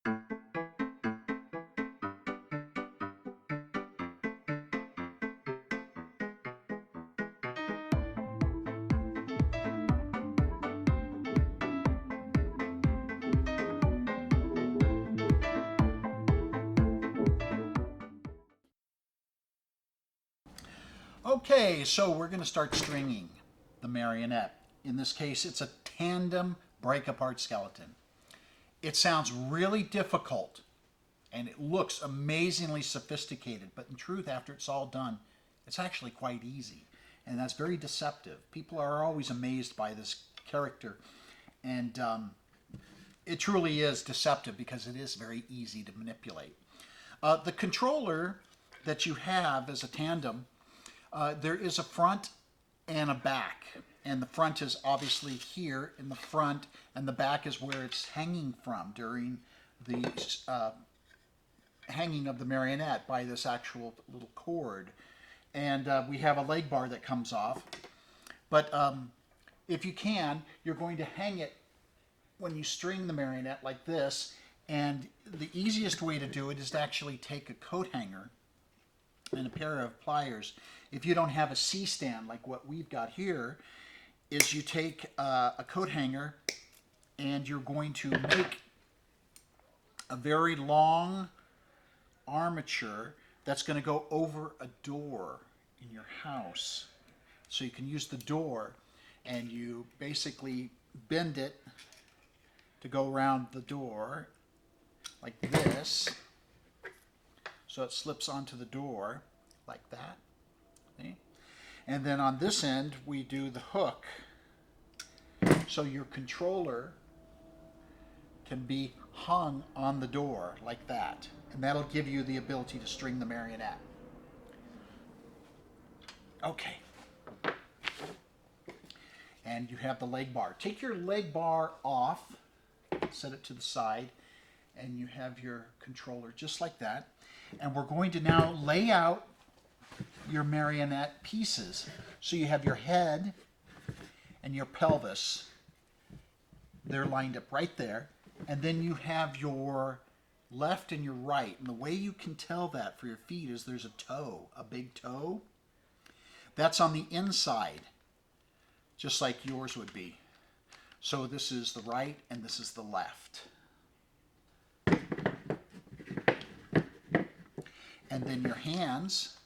Okay, so we're going to start stringing the marionette. In this case, it's a tandem break-apart skeleton. It sounds really difficult, and it looks amazingly sophisticated, but in truth, after it's all done, it's actually quite easy, and that's very deceptive. People are always amazed by this character, and it truly is deceptive because it is very easy to manipulate. The controller that you have as a tandem, there is a front and a back. And the front is obviously here in the front, and the back is where it's hanging from during the hanging of the marionette by this actual little cord. And we have a leg bar that comes off. But if you can, you're going to hang it when you string the marionette like this. And the easiest way to do it is to actually take a coat hanger and a pair of pliers. If you don't have a C-stand like what we've got here, is you take a coat hanger and you're going to make a very long armature that's going to go over a door in your house. So you can use the door, and you basically bend it to go around the door like this, so it slips onto the door like that. See? And then on this end, we do the hook. So your controller can be hung on the door like that. And that'll give you the ability to string the marionette. Okay. And you have the leg bar. Take your leg bar off, set it to the side, and you have your controller just like that. And we're going to now lay out your marionette pieces. So you have your head and your pelvis. They're lined up right there. And then you have your left and your right. And the way you can tell that for your feet is there's a toe, a big toe. That's on the inside, just like yours would be. So this is the right and this is the left. And then your hands,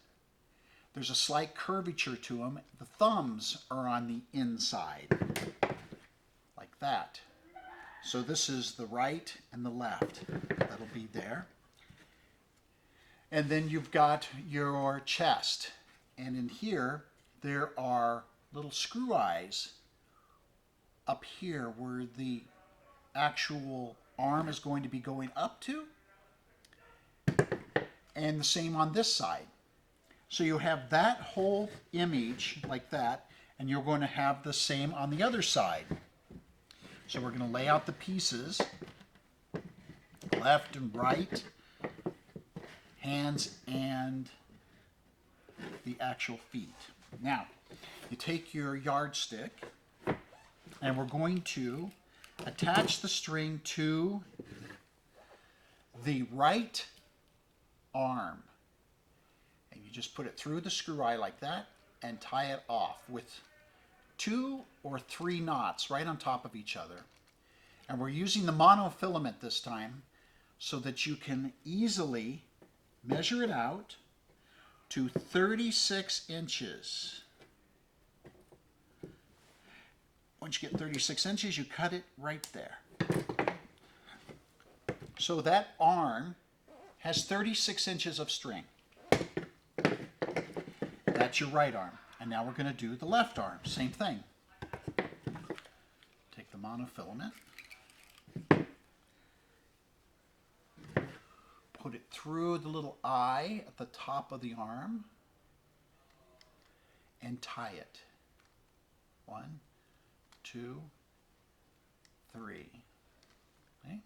there's a slight curvature to them. The thumbs are on the inside, like that. So this is the right and the left. That'll be there. And then you've got your chest. And in here, there are little screw eyes up here where the actual arm is going to be going up to. And the same on this side. So you have that whole image like that, and you're going to have the same on the other side. So we're going to lay out the pieces, left and right, hands and the actual feet. Now, you take your yardstick, and we're going to attach the string to the right arm. And you just put it through the screw eye like that and tie it off with 2 or 3 knots right on top of each other. And we're using the monofilament this time so that you can easily measure it out to 36 inches. Once you get 36 inches, you cut it right there. So that arm has 36 inches of string. That's your right arm. And now we're going to do the left arm. Same thing. Take the monofilament. Put it through the little eye at the top of the arm. And tie it. 1, 2, 3. Okay?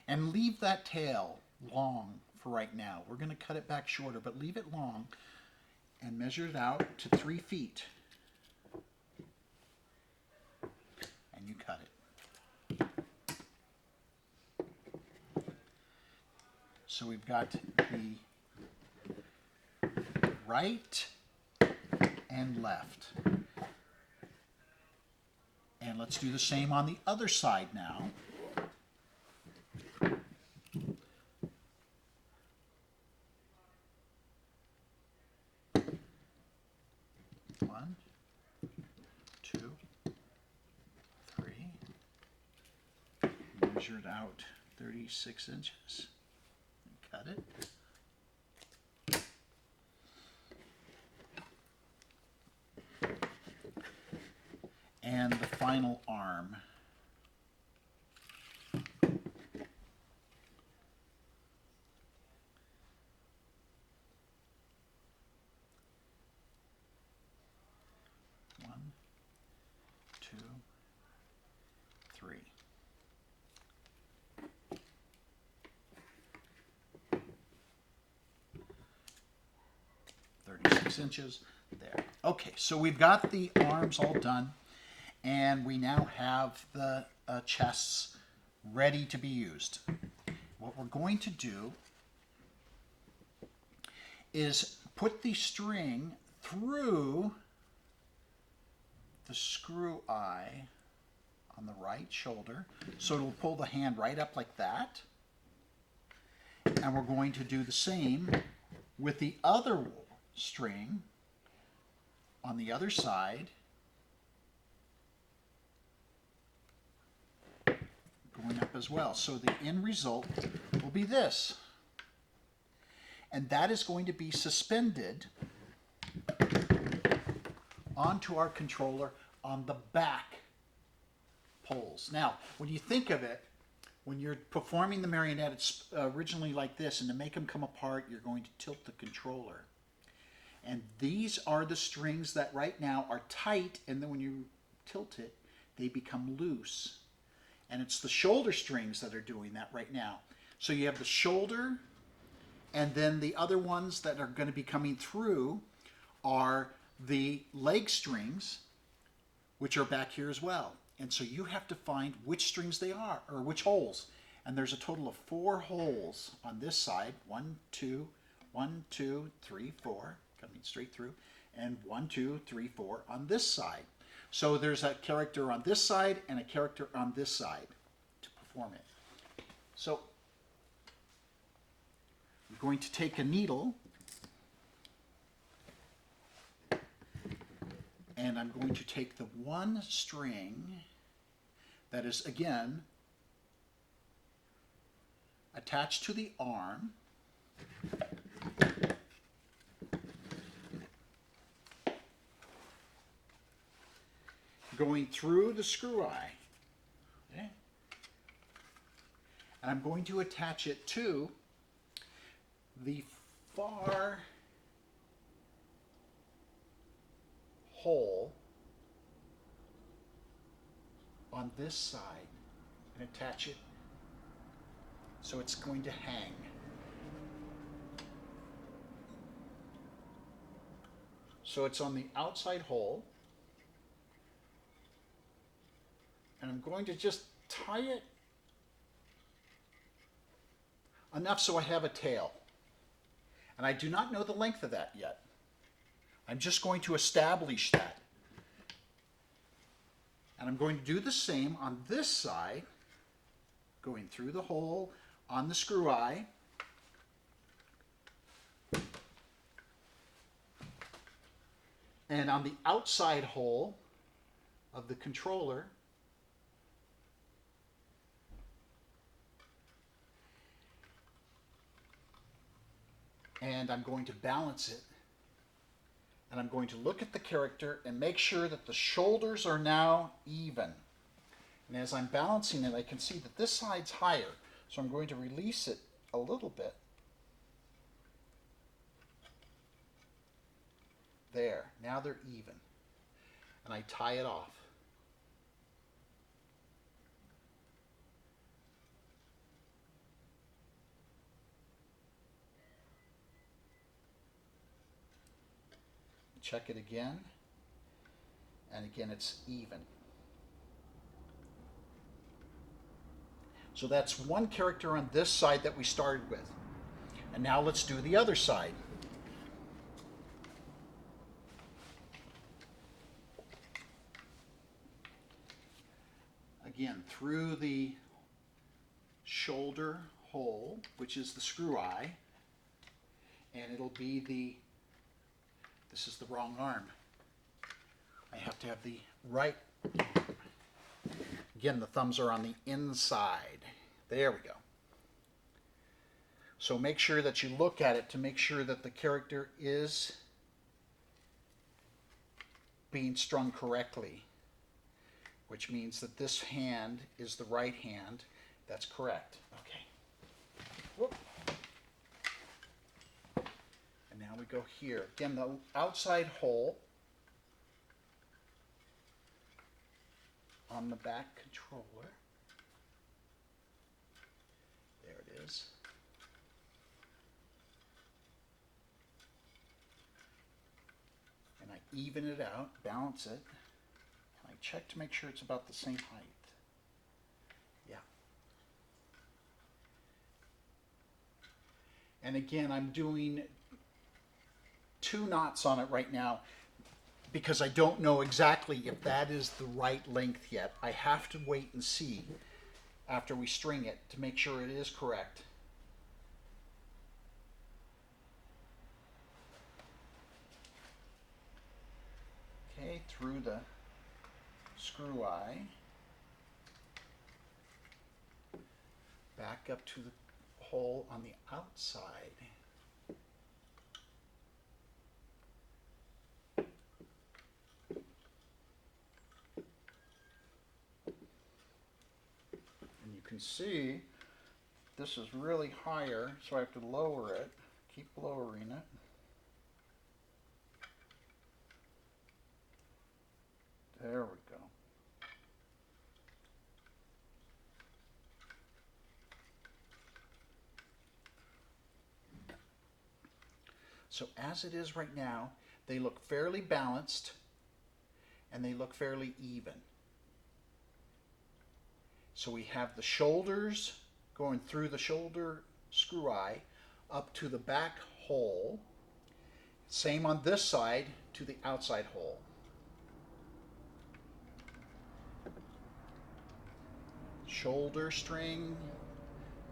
And leave that tail long for right now. We're going to cut it back shorter, but leave it long and measure it out to 3 feet. And you cut it. So we've got the right and left. And let's do the same on the other side now. One, two, three. Measured out 36 inches. Cut it. And the final arm. One, two, three. Inches there. Okay, so we've got the arms all done, and we now have the chests ready to be used. What we're going to do is put the string through the screw eye on the right shoulder, so it'll pull the hand right up like that. And we're going to do the same with the other string on the other side, going up as well. So the end result will be this. And that is going to be suspended onto our controller on the back poles. Now, when you think of it, when you're performing the marionette, it's originally like this, and to make them come apart, you're going to tilt the controller. And these are the strings that right now are tight, and then when you tilt it, they become loose. And it's the shoulder strings that are doing that right now. So you have the shoulder, and then the other ones that are going to be coming through are the leg strings, which are back here as well. And so you have to find which strings they are, or which holes. And there's a total of 4 holes on this side. 1, 2, 1, 2, 3, 4. Coming straight through, and 1, 2, 3, 4 on this side. So there's a character on this side and a character on this side to perform it. So we're going to take a needle, and I'm going to take the one string that is, again, attached to the arm, going through the screw eye. Okay. And I'm going to attach it to the far hole on this side and attach it so it's going to hang. So it's on the outside hole. And I'm going to just tie it enough so I have a tail. And I do not know the length of that yet. I'm just going to establish that. And I'm going to do the same on this side, going through the hole on the screw eye. And on the outside hole of the controller, and I'm going to balance it, and I'm going to look at the character and make sure that the shoulders are now even. And as I'm balancing it, I can see that this side's higher, so I'm going to release it a little bit. There, now they're even. And I tie it off. Check it again, and again it's even. So that's one character on this side that we started with. And now let's do the other side. Again, through the shoulder hole, which is the screw eye, and it'll be the, this is the wrong arm. I have to have the right, again, the thumbs are on the inside. There we go. So make sure that you look at it to make sure that the character is being strung correctly, which means that this hand is the right hand. That's correct. Okay. Whoop. And now we go here. Again, the outside hole on the back controller. There it is. And I even it out, balance it, and I check to make sure it's about the same height. Yeah. And again, I'm doing 2 knots on it right now because I don't know exactly if that is the right length yet. I have to wait and see after we string it to make sure it is correct. Okay, through the screw eye, back up to the hole on the outside. And you can see this is really higher, so I have to lower it, keep lowering it. There we go. So as it is right now, they look fairly balanced and they look fairly even. So we have the shoulders going through the shoulder screw eye up to the back hole. Same on this side to the outside hole. Shoulder string,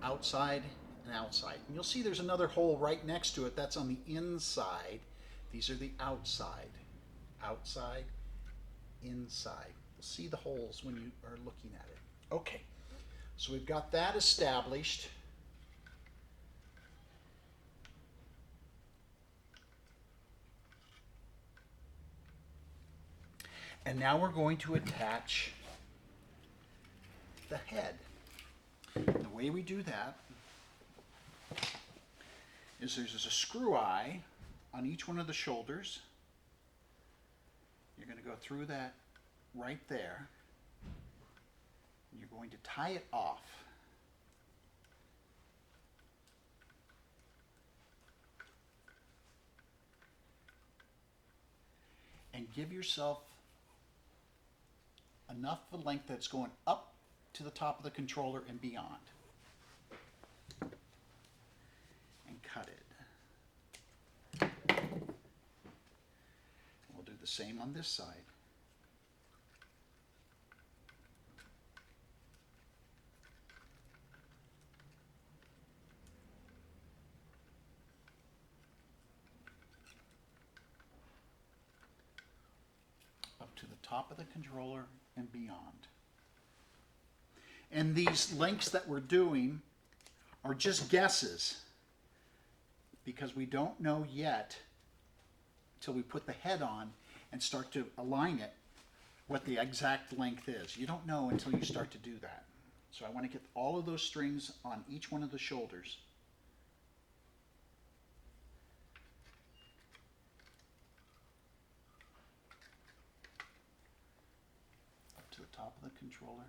outside and outside. And you'll see there's another hole right next to it. That's on the inside. These are the outside. Outside, inside. You'll see the holes when you are looking at it. Okay, so we've got that established. And now we're going to attach the head. The way we do that is there's a screw eye on each one of the shoulders. You're going to go through that right there. And you're going to tie it off. And give yourself enough of a length that's going up to the top of the controller and beyond. And cut it. And we'll do the same on this side. Up to the top of the controller and beyond. And these lengths that we're doing are just guesses because we don't know yet until we put the head on and start to align it what the exact length is. You don't know until you start to do that. So I want to get all of those strings on each one of the shoulders. Up to the top of the controller.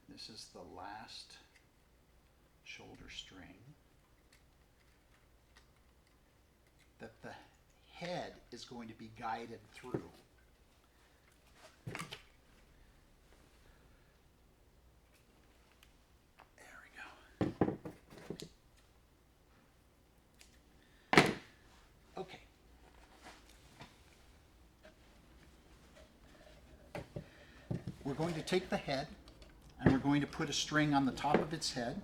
This is the last shoulder string that the head is going to be guided through. There we go. Okay. We're going to take the head and we're going to put a string on the top of its head.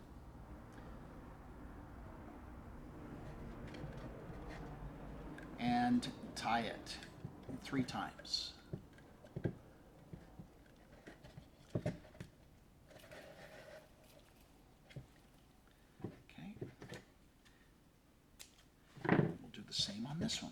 And tie it 3 times. Okay. We'll do the same on this one.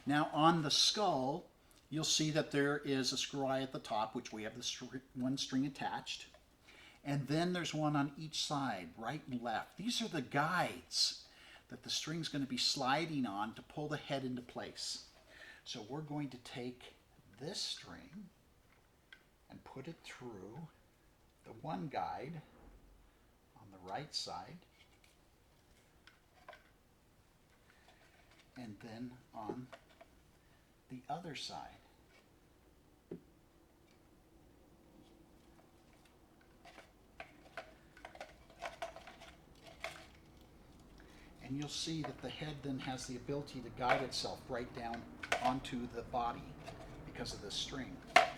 Now on the skull, you'll see that there is a screw eye at the top, which we have the one string attached. And then there's one on each side, right and left. These are the guides that the string's going to be sliding on to pull the head into place. So we're going to take this string and put it through the one guide on the right side, and then on the other side. And you'll see that the head then has the ability to guide itself right down onto the body because of this string. Like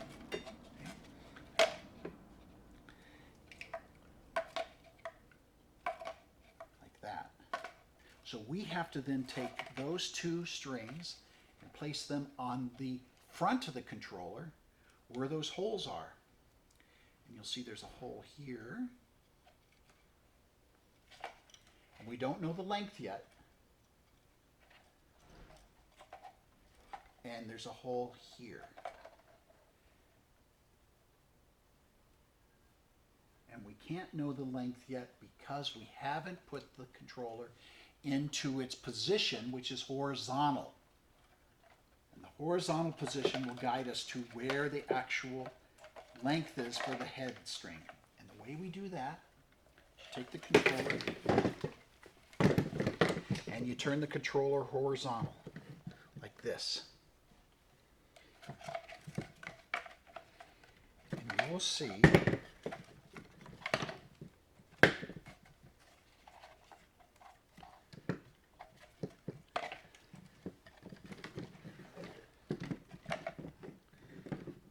that. So we have to then take those 2 strings and place them on the front of the controller where those holes are. And you'll see there's a hole here. And we don't know the length yet. And there's a hole here. And we can't know the length yet because we haven't put the controller into its position, which is horizontal. And the horizontal position will guide us to where the actual length is for the head string. And the way we do that, take the controller and you turn the controller horizontal, like this. And you will see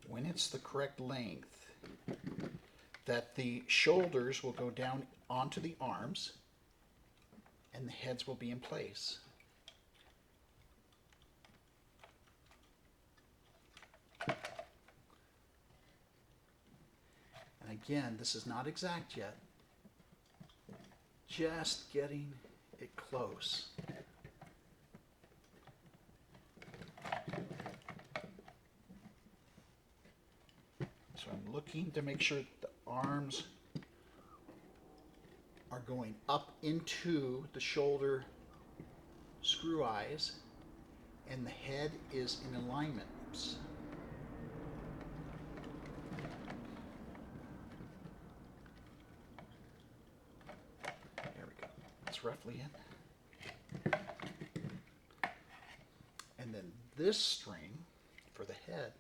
when it's the correct length that the shoulders will go down onto the arms and the heads will be in place. And again, this is not exact yet. Just getting it close. So I'm looking to make sure that the arms are going up into the shoulder screw eyes and the head is in alignment. Oops. There we go. It's roughly in. And then this string for the head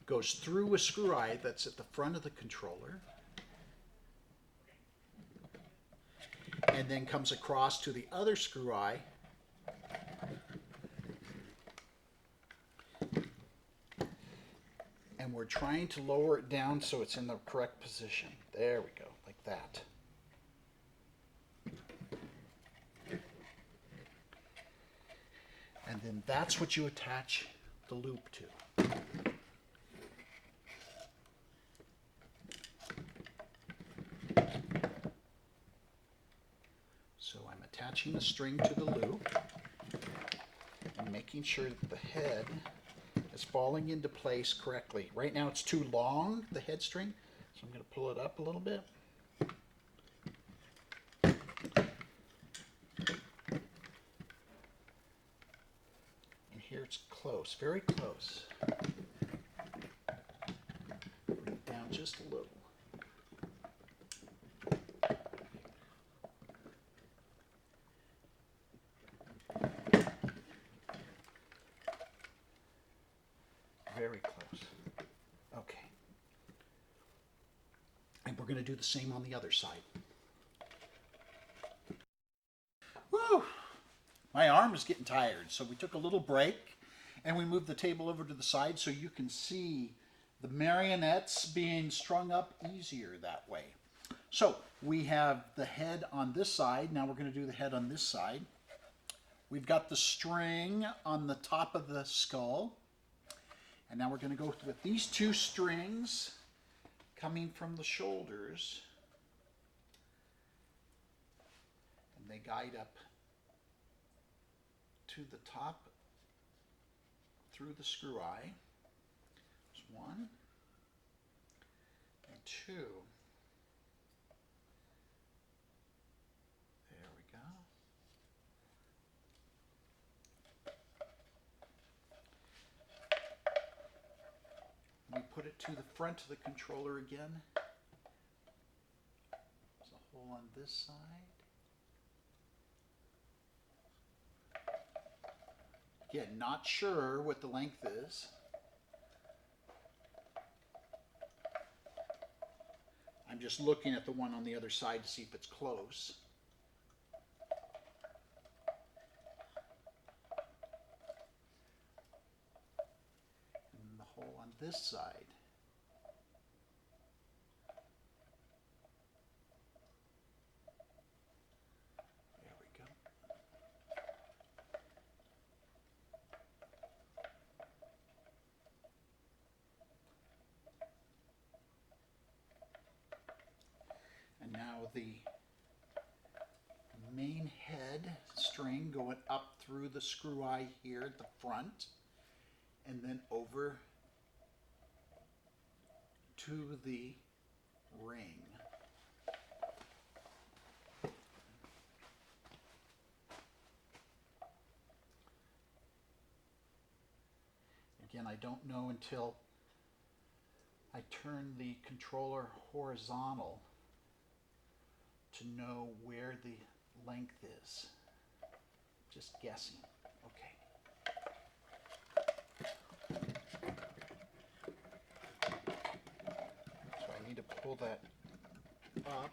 goes through a screw eye that's at the front of the controller and then comes across to the other screw eye and we're trying to lower it down so it's in the correct position. There we go, like that. And then that's what you attach the loop to. So I'm attaching the string to the loop and making sure that the head is falling into place correctly. Right now it's too long, the head string, so I'm going to pull it up a little bit. close, very close. Bring it down just a little. Very close. Okay. And we're going to do the same on the other side. Woo! My arm is getting tired, so we took a little break and we moved the table over to the side so you can see the marionettes being strung up easier that way. So we have the head on this side. Now we're going to do the head on this side. We've got the string on the top of the skull. And now we're going to go with these two strings coming from the shoulders. And they guide up to the top through the screw eye. There's one and two. There we go. We put it to the front of the controller again. There's a hole on this side. Again, not sure what the length is. I'm just looking at the one on the other side to see if it's close. And the hole on this side. There we go. And now the main head string going up through the screw eye here at the front and then over to the ring. Again, I don't know until I turn the controller horizontal to know where the length is. Just guessing. Okay. So I need to pull that up.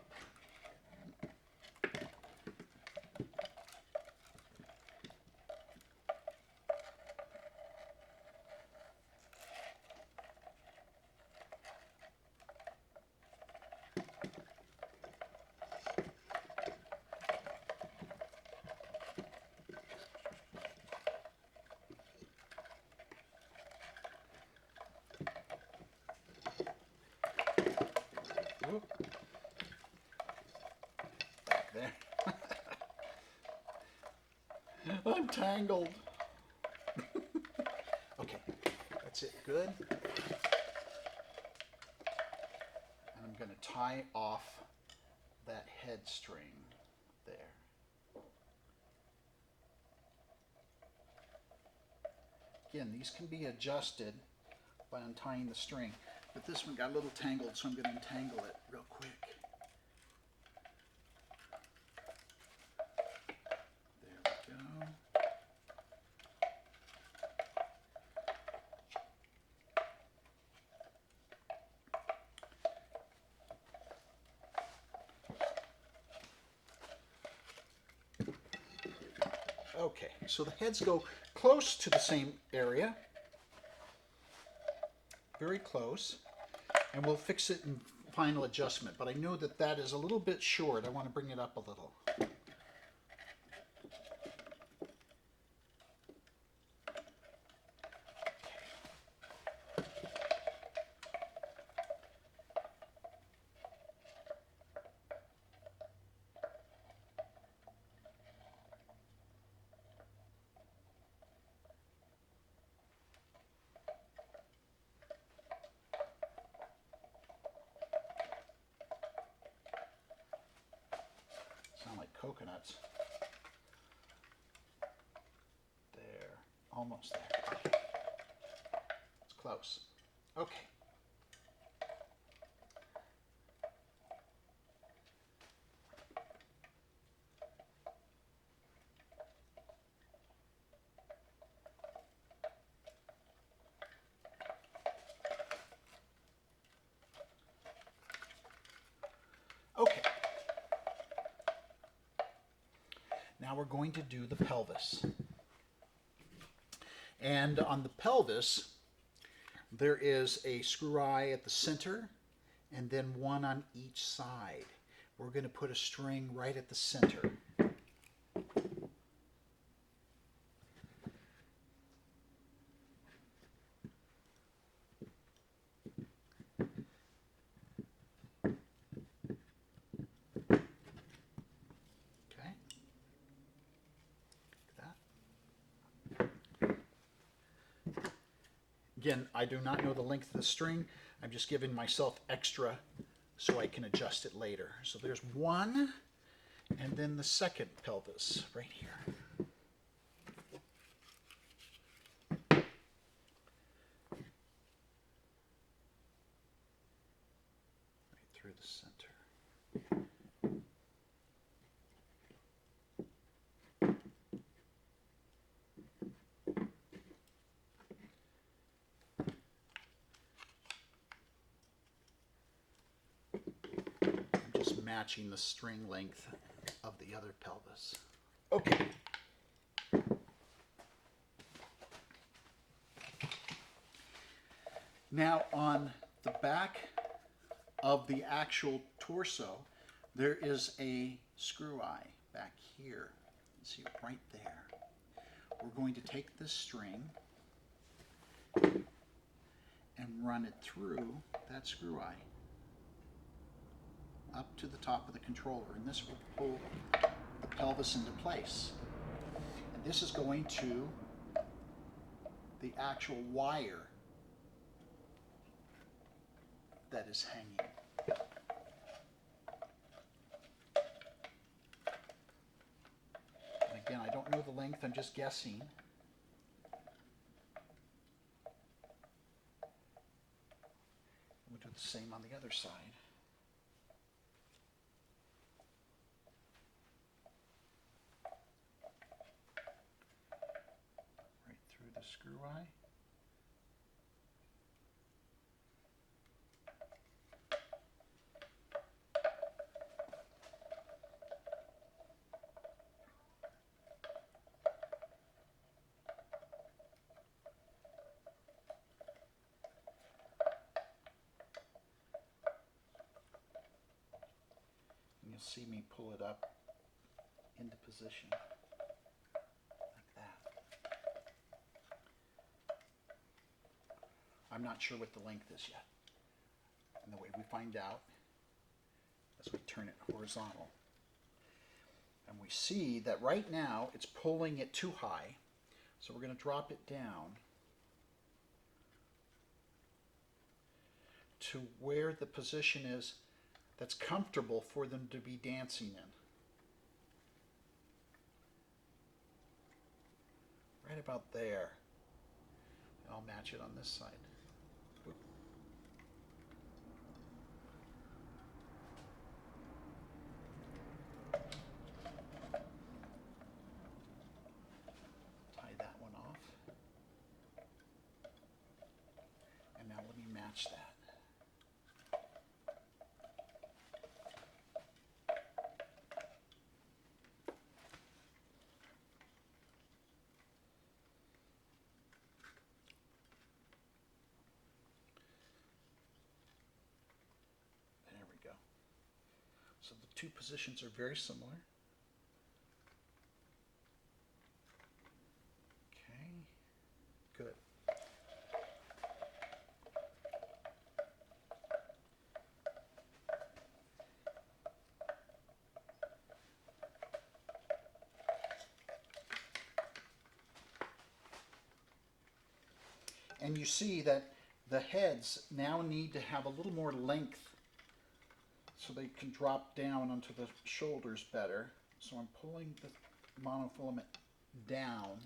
Back there. I'm tangled. Okay, that's it. Good. And I'm going to tie off that head string there. Again, these can be adjusted by untying the string, but this one got a little tangled, so I'm going to untangle it real quick. There we go. Okay, so the heads go close to the same area, very close, and we'll fix it in final adjustment, but I know that that is a little bit short. I want to bring it up a little. Sound like coconuts. There. almost there. It's close. Okay. Okay. Now we're going to do the pelvis. And on the pelvis, there is a screw eye at the center and then one on each side. We're going to put a string right at the center. Okay. That. Again, I do not know the length of the string. I'm just giving myself extra so I can adjust it later. So there's one, and then the second pelvis right here. Right through the center. Just matching the string length of the other pelvis. Okay. Now on the back of the actual torso, there is a screw eye back here. See it right there. We're going to take this string and run it through that screw eye up to the top of the controller, and this will pull the pelvis into place. And this is going to the actual wire that is hanging. And again, I don't know the length, I'm just guessing. We'll do the same on the other side. The screw eye. And you'll see me pull it up into position. I'm not sure what the length is yet. And the way we find out is we turn it horizontal. And we see that right now it's pulling it too high. So we're going to drop it down to where the position is that's comfortable for them to be dancing in. Right about there. And I'll match it on this side. Match that. There we go. So the two positions are very similar. Okay, good. And you see that the heads now need to have a little more length so they can drop down onto the shoulders better. So I'm pulling the monofilament down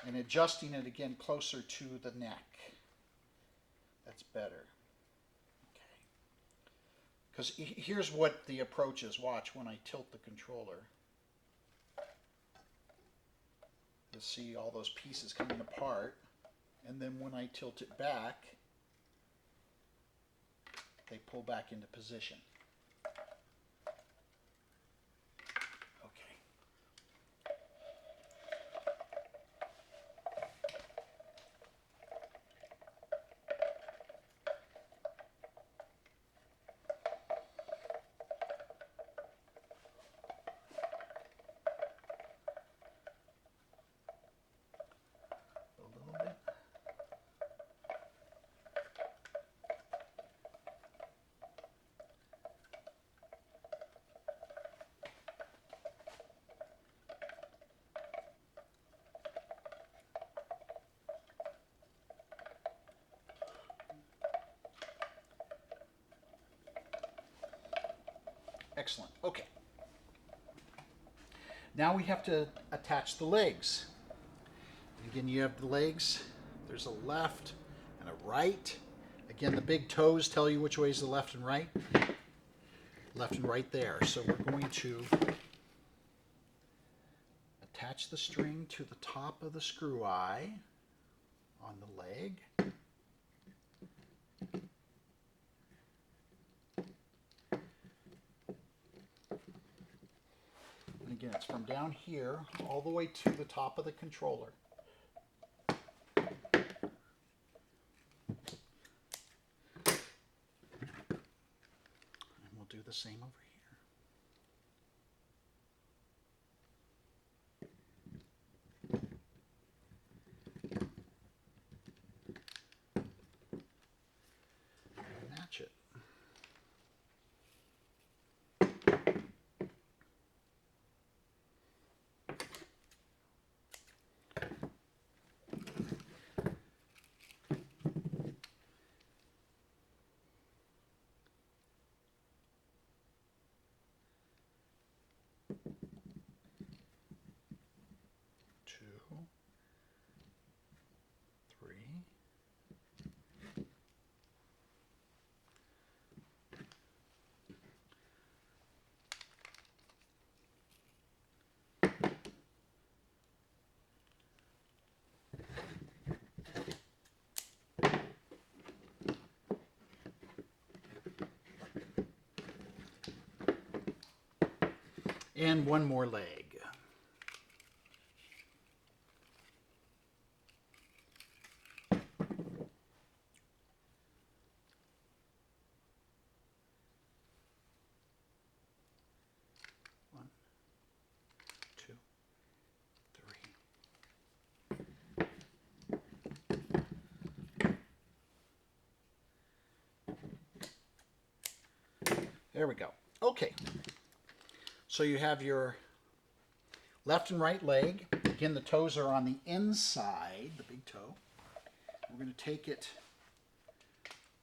and adjusting it again closer to the neck. That's better. Okay. Because here's what the approach is. Watch when I tilt the controller. You'll see all those pieces coming apart. And then when I tilt it back, they pull back into position. Excellent. Okay. Now we have to attach the legs. Again, you have the legs. There's a left and a right. Again, the big toes tell you which way is the left and right. Left and right there. So we're going to attach the string to the top of the screw eye on the leg. And again, it's from down here all the way to the top of the controller. And we'll do the same over here. Match it. And one more leg. One, two, three. There we go. Okay. So you have your left and right leg. Again, the toes are on the inside, the big toe. We're going to take it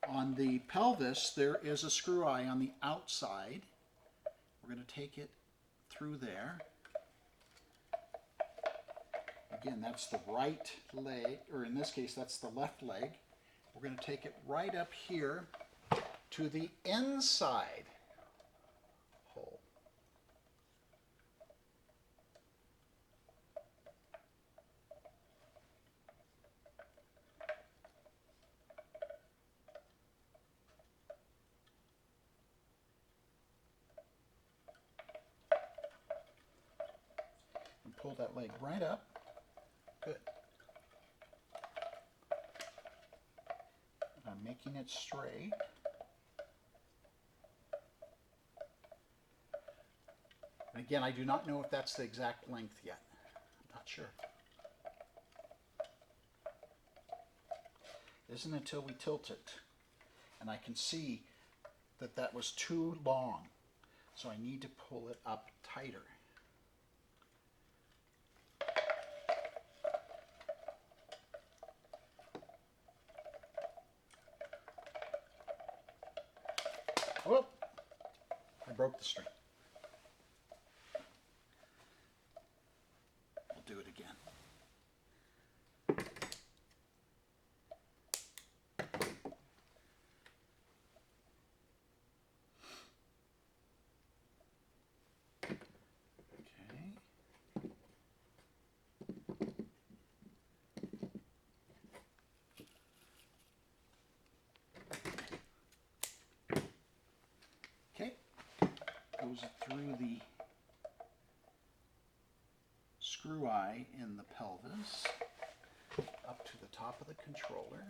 on the pelvis. There is a screw eye on the outside. We're going to take it through there. Again, that's the right leg, or in this case, that's the left leg. We're going to take it right up here to the inside hole. And pull that leg right up. Good. I'm making it straight. And again, I do not know if that's the exact length yet. I'm not sure. It isn't until we tilt it and I can see that that was too long. So I need to pull it up tighter. Whoop! I broke the string. We'll do it again. goes through the screw eye in the pelvis up to the top of the controller.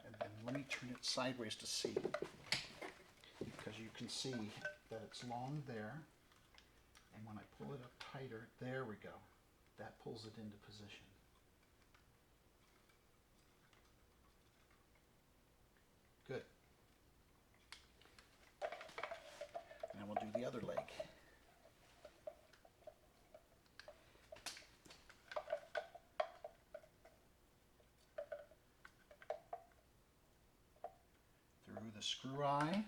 And then let me turn it sideways to see, because you can see that it's long there, and when I pull it up tighter, there we go. That pulls it into position. Good. Now we'll do the other leg. Through the screw eye,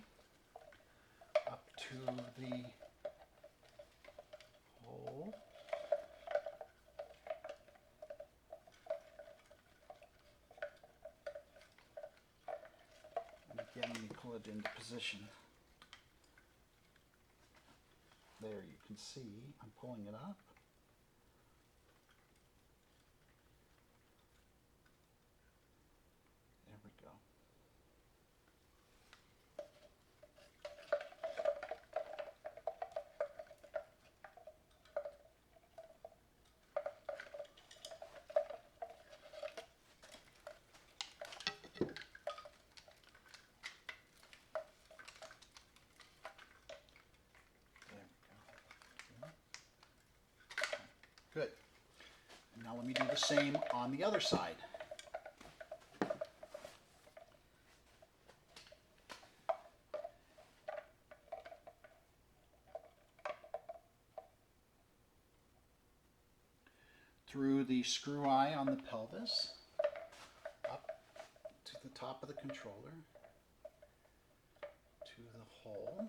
up to the hole. And again, when you pull it into position, there you can see I'm pulling it up. There we go. Good. Now let me do the same on the other side. Through the screw eye on the pelvis, up to the top of the controller, to the hole.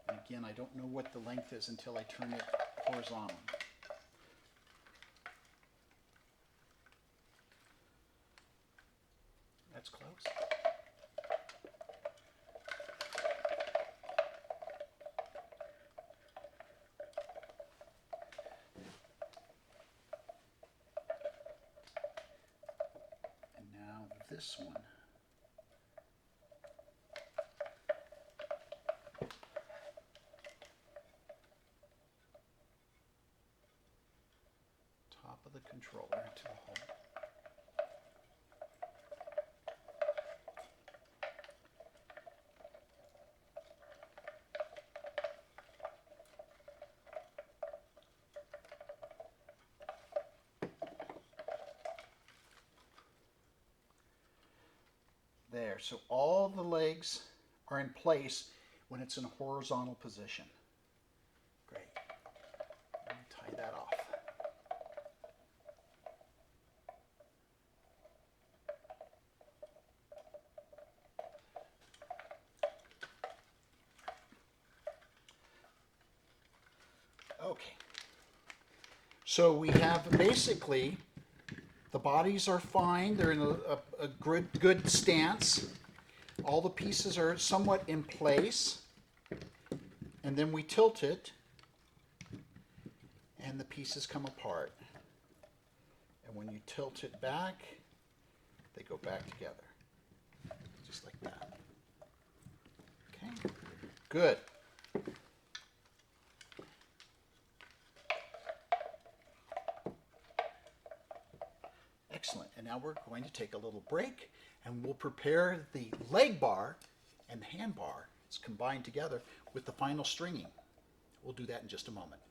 And again, I don't know what the length is until I turn it horizontal. That's close. And now this one. Top of the controller to the hole. There, so all the legs are in place when it's in a horizontal position. Great. Let me tie that off. Okay. So we have basically, the bodies are fine. They're in a good stance. All the pieces are somewhat in place. And then we tilt it, and the pieces come apart. And when you tilt it back, they go back together. Just like that. Okay? Good. Excellent. And now we're going to take a little break, and we'll prepare the leg bar and the hand bar. It's combined together with the final stringing. We'll do that in just a moment.